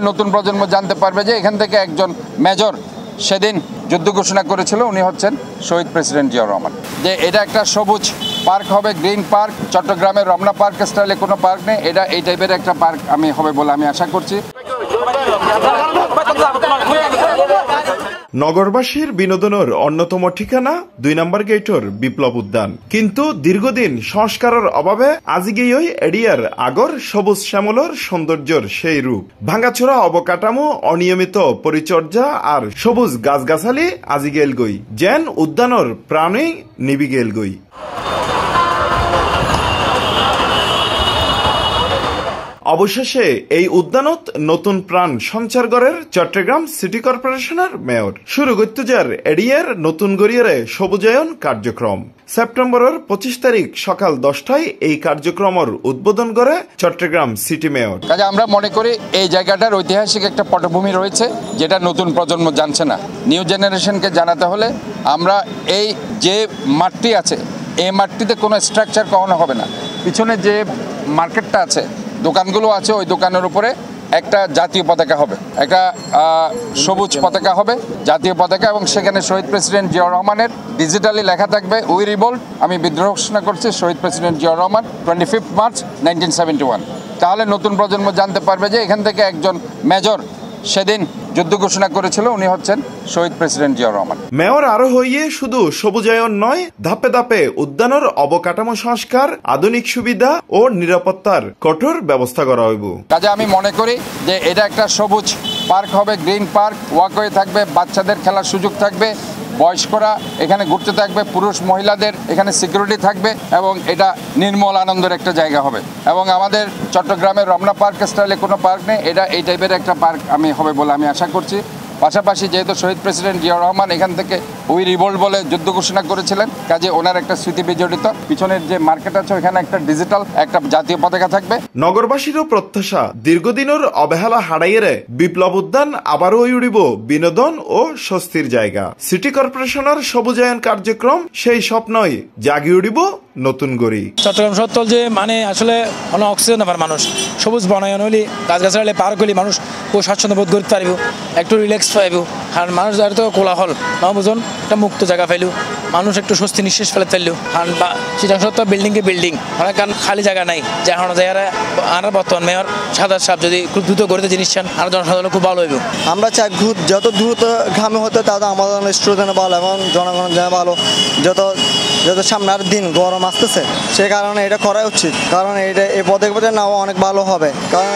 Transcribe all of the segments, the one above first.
নতুন প্রজন্ম জানতে পারবে যে এখান থেকে একজন মেজর সেদিন যুদ্ধ ঘোষণা করেছিল, উনি হচ্ছেন শহীদ প্রেসিডেন্ট জিয়াউর রহমান। যে এটা একটা সবুজ পার্ক হবে, গ্রিন পার্ক, চট্টগ্রামের রমনা পার্ক স্টাইলে কোনো পার্ক নেই, এটা এই টাইপের একটা পার্ক হবে বলে আমি আশা করছি। নগরবাসীর বিনোদনের অন্যতম ঠিকানা ২ নম্বর গেটর বিপ্লব উদ্যান, কিন্তু দীর্ঘদিন সংস্কারের অভাবে আজিগেই এডিয়ার আগর সবুজ শ্যামলর সৌন্দর্যের সেই রূপ। ভাঙাচোরা অবকাঠামো, অনিয়মিত পরিচর্যা আর সবুজ গাছগাছালি আজিগেল গই, যেন উদ্যানের প্রাণী নিবিগেল গই। অবশেষে এই উদ্যানত নতুন প্রাণ সঞ্চার করের চট্টগ্রাম সিটি কর্পোরেশনের মেয়র। শুরু করতে যার এডিয়ার নতুন গড়িয়ারে সবুজায়ন কার্যক্রম। সেপ্টেম্বরের 25 তারিখ সকাল 10টায় এই কার্যক্রমের উদ্বোধন করে চট্টগ্রাম সিটি মেয়র। কাজে আমরা মনে করি এই জায়গাটার ঐতিহাসিক একটা পটভূমি রয়েছে, যেটা নতুন প্রজন্ম জানছে না। নিউ জেনারেশনকে জানাতে হলে আমরা এই যে মাঠটি আছে, এই মাঠটিতে কোনো স্ট্রাকচার কখনো হবে না। পিছনে যে মার্কেটটা আছে, দোকানগুলো আছে, ওই দোকানের উপরে একটা জাতীয় পতাকা হবে, একটা সবুজ পতাকা হবে, জাতীয় পতাকা, এবং সেখানে শহীদ প্রেসিডেন্ট জিয়াউর রহমানের ডিজিটালি লেখা থাকবে উই রিভোল্ট, আমি বিদ্রোহ ঘোষণা করছি, শহীদ প্রেসিডেন্ট জিয়াউর রহমান 25 মার্চ 1971। তাহলে নতুন প্রজন্ম জানতে পারবে যে এখান থেকে একজন মেজর সেদিন যুদ্ধ ঘোষণা করেছিল, উনি হচ্ছেন শহীদ প্রেসিডেন্ট জিয়াউর রহমান। মেয়র আরো হইয়ে শুধু সবুজায়ন নয়, ধাপে ধাপে উদ্যানের অবকাঠামো সংস্কার, আধুনিক সুবিধা ও নিরাপত্তার কঠোর ব্যবস্থা করা হইব। কাজে আমি মনে করি যে এটা একটা সবুজ পার্ক হবে, গ্রিন পার্ক, ওয়াকওয়ে থাকবে, বাচ্চাদের খেলার সুযোগ থাকবে, বয়স্করা এখানে ঘুরতে থাকবে, পুরুষ মহিলাদের এখানে সিকিউরিটি থাকবে, এবং এটা নির্মল আনন্দের একটা জায়গা হবে। এবং আমাদের চট্টগ্রামের রমনা পার্ক স্টাইলে কোনো পার্ক নেই, এটা এই টাইপের একটা পার্ক হবে বলে আমি আশা করছি। পাশাপাশি যেহেতু শহীদ প্রেসিডেন্ট জিয়াউর রহমান এখান থেকে উই রিভোল্ট বলে যুদ্ধ ঘোষণা করেছিলেন, কাজে ওনার একটা স্মৃতি বিজড়িত। পিছনের যে মার্কেট আছে ওখানে একটা ডিজিটাল একটা জাতীয় পতাকা থাকবে। নগরবাসীরও প্রত্যাশা, দীর্ঘদিনের অবহেলা হারাইয়ে বিপ্লব উদ্যান আবারও উড়িব বিনোদন ও স্বস্তির জায়গা। সিটি কর্পোরেশনের সবুজায়ন কার্যক্রম সেই স্বপ্নই জাগি উড়িব নতুন গড়ি। চট্টগ্রাম শহর যে মানে আসলে অনেক অক্সিজেন আবার মানুষ সবুজ বনায়ন হলে, গাছগাছালি পার্ক হলে মানুষ খুব স্বাচ্ছন্দ্য বোধ করতে পারব, একটু রিল্যাক্স পাইব। আর মানুষ যার তো কোলাহল না বুঝুন, একটা মুক্ত জায়গা পাইল, মানুষ একটু স্বস্তি নিঃশ্বাস ফেলে ফেলল। আর সেটা সত্য বিল্ডিংকে বিল্ডিং, অনেক কারণ খালি জায়গা নাই, যে এখন জায়গায় আর বর্তমান মেয়র সাদা সাপ যদি খুব দ্রুত গড়িতে জিনিস চান, আর জনসাধারণ খুব ভালো হইব। আমরা চাই যত দ্রুত ঘামে হতে তাদের আমাদের স্টুডেন্ট ভালো এবং জনগণের জন্য ভালো। যত সামনে আর দিন গরম আসতেছে, সে কারণে এটা করা উচিত, কারণ এটা এই পদক্ষেপটা নেওয়া অনেক ভালো হবে। কারণ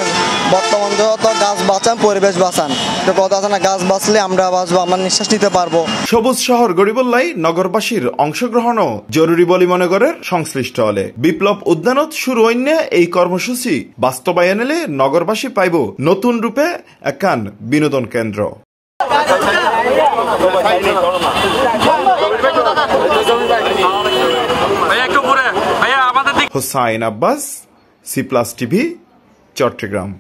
বর্তমান যত গাছ বাঁচান পরিবেশ বাঁচান, তো কথা আছে না, গাছ বাঁচলে আমরা বাঁচবো, আমরা নিঃশ্বাস নিতে পারবো। সবুজ শহর গড়িবল্লাই নগরবাসীর অংশগ্রহণও জরুরি বলে মনে করে সংশ্লিষ্ট হলে। বিপ্লব উদ্যানত শুরু হইনে এই কর্মসূচি বাস্তবায়নে নগরবাসী পাইব নতুন রূপে একান বিনোদন কেন্দ্র। Hossain Abbas, C plus TV, Chittagong.